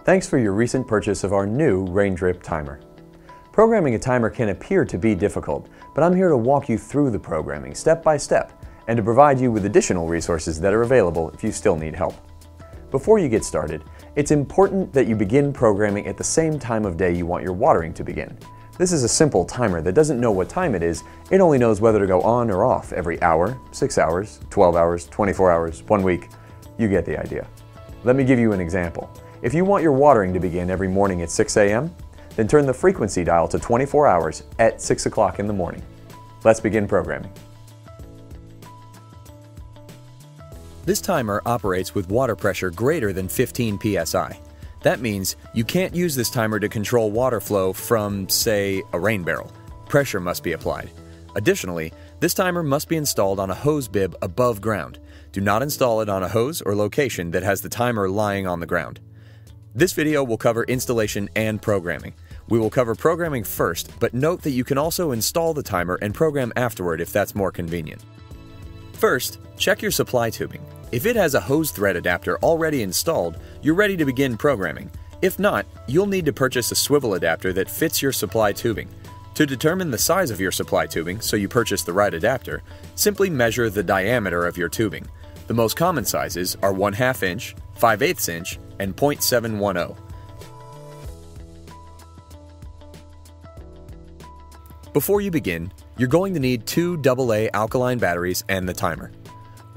Thanks for your recent purchase of our new Raindrip Timer. Programming a timer can appear to be difficult, but I'm here to walk you through the programming step by step and to provide you with additional resources that are available if you still need help. Before you get started, it's important that you begin programming at the same time of day you want your watering to begin. This is a simple timer that doesn't know what time it is, it only knows whether to go on or off every hour, 6 hours, 12 hours, 24 hours, 1 week. You get the idea. Let me give you an example. If you want your watering to begin every morning at 6 a.m., then turn the frequency dial to 24 hours at 6 o'clock in the morning. Let's begin programming. This timer operates with water pressure greater than 15 psi. That means you can't use this timer to control water flow from, say, a rain barrel. Pressure must be applied. Additionally, this timer must be installed on a hose bib above ground. Do not install it on a hose or location that has the timer lying on the ground. This video will cover installation and programming. We will cover programming first, but note that you can also install the timer and program afterward if that's more convenient. First, check your supply tubing. If it has a hose thread adapter already installed, you're ready to begin programming. If not, you'll need to purchase a swivel adapter that fits your supply tubing. To determine the size of your supply tubing so you purchase the right adapter, simply measure the diameter of your tubing. The most common sizes are 1/2 inch, 5/8 inch, and .710. Before you begin, you're going to need 2 AA alkaline batteries and the timer.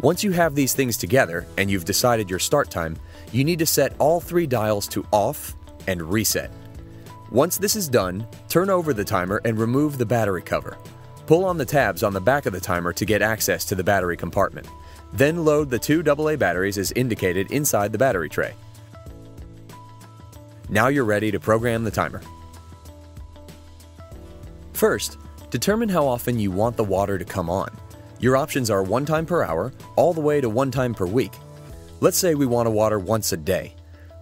Once you have these things together and you've decided your start time, you need to set all 3 dials to off and reset. Once this is done, turn over the timer and remove the battery cover. Pull on the tabs on the back of the timer to get access to the battery compartment. Then load the 2 AA batteries as indicated inside the battery tray. Now you're ready to program the timer. First, determine how often you want the water to come on. Your options are 1 time per hour, all the way to 1 time per week. Let's say we want to water once a day.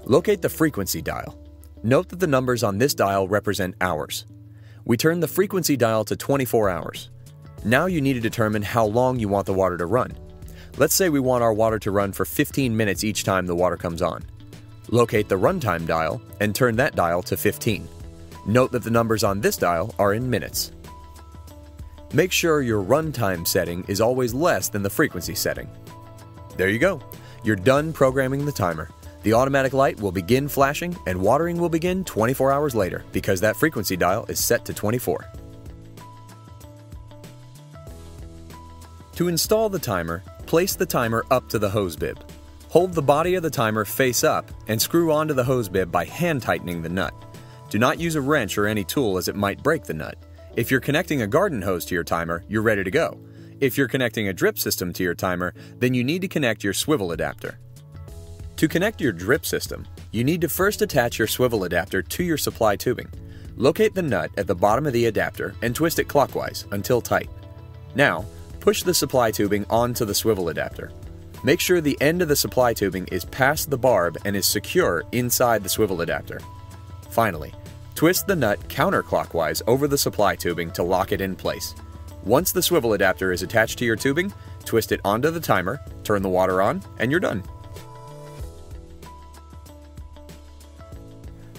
Locate the frequency dial. Note that the numbers on this dial represent hours. We turn the frequency dial to 24 hours. Now you need to determine how long you want the water to run. Let's say we want our water to run for 15 minutes each time the water comes on. Locate the runtime dial and turn that dial to 15. Note that the numbers on this dial are in minutes. Make sure your runtime setting is always less than the frequency setting. There you go. You're done programming the timer. The automatic light will begin flashing and watering will begin 24 hours later because that frequency dial is set to 24. To install the timer, place the timer up to the hose bib. Hold the body of the timer face up and screw onto the hose bib by hand tightening the nut. Do not use a wrench or any tool as it might break the nut. If you're connecting a garden hose to your timer, you're ready to go. If you're connecting a drip system to your timer, then you need to connect your swivel adapter. To connect your drip system, you need to first attach your swivel adapter to your supply tubing. Locate the nut at the bottom of the adapter and twist it clockwise until tight. Now, push the supply tubing onto the swivel adapter. Make sure the end of the supply tubing is past the barb and is secure inside the swivel adapter. Finally, twist the nut counterclockwise over the supply tubing to lock it in place. Once the swivel adapter is attached to your tubing, twist it onto the timer, turn the water on, and you're done.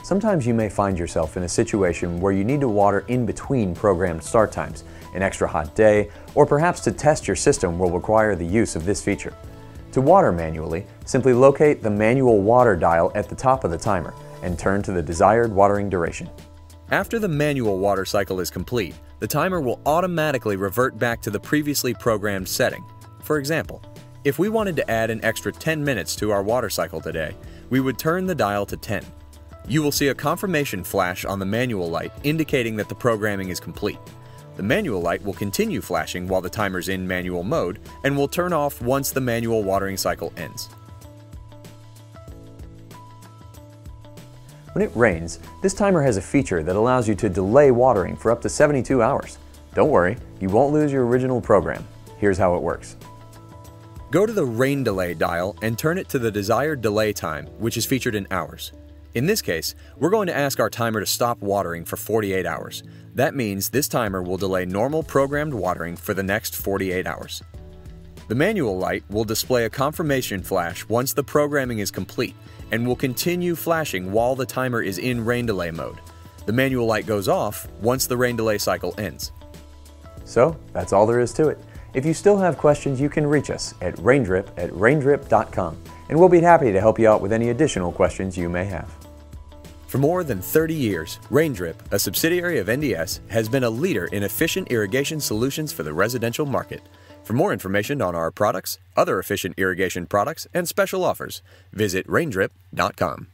Sometimes you may find yourself in a situation where you need to water in between programmed start times. An extra hot day, or perhaps to test your system will require the use of this feature. To water manually, simply locate the manual water dial at the top of the timer and turn to the desired watering duration. After the manual water cycle is complete, the timer will automatically revert back to the previously programmed setting. For example, if we wanted to add an extra 10 minutes to our water cycle today, we would turn the dial to 10. You will see a confirmation flash on the manual light indicating that the programming is complete. The manual light will continue flashing while the timer's in manual mode and will turn off once the manual watering cycle ends. When it rains, this timer has a feature that allows you to delay watering for up to 72 hours. Don't worry, you won't lose your original program. Here's how it works. Go to the rain delay dial and turn it to the desired delay time, which is featured in hours. In this case, we're going to ask our timer to stop watering for 48 hours. That means this timer will delay normal programmed watering for the next 48 hours. The manual light will display a confirmation flash once the programming is complete and will continue flashing while the timer is in rain delay mode. The manual light goes off once the rain delay cycle ends. So, that's all there is to it. If you still have questions, you can reach us at raindrip@raindrip.com, and we'll be happy to help you out with any additional questions you may have. For more than 30 years, Raindrip, a subsidiary of NDS, has been a leader in efficient irrigation solutions for the residential market. For more information on our products, other efficient irrigation products, and special offers, visit raindrip.com.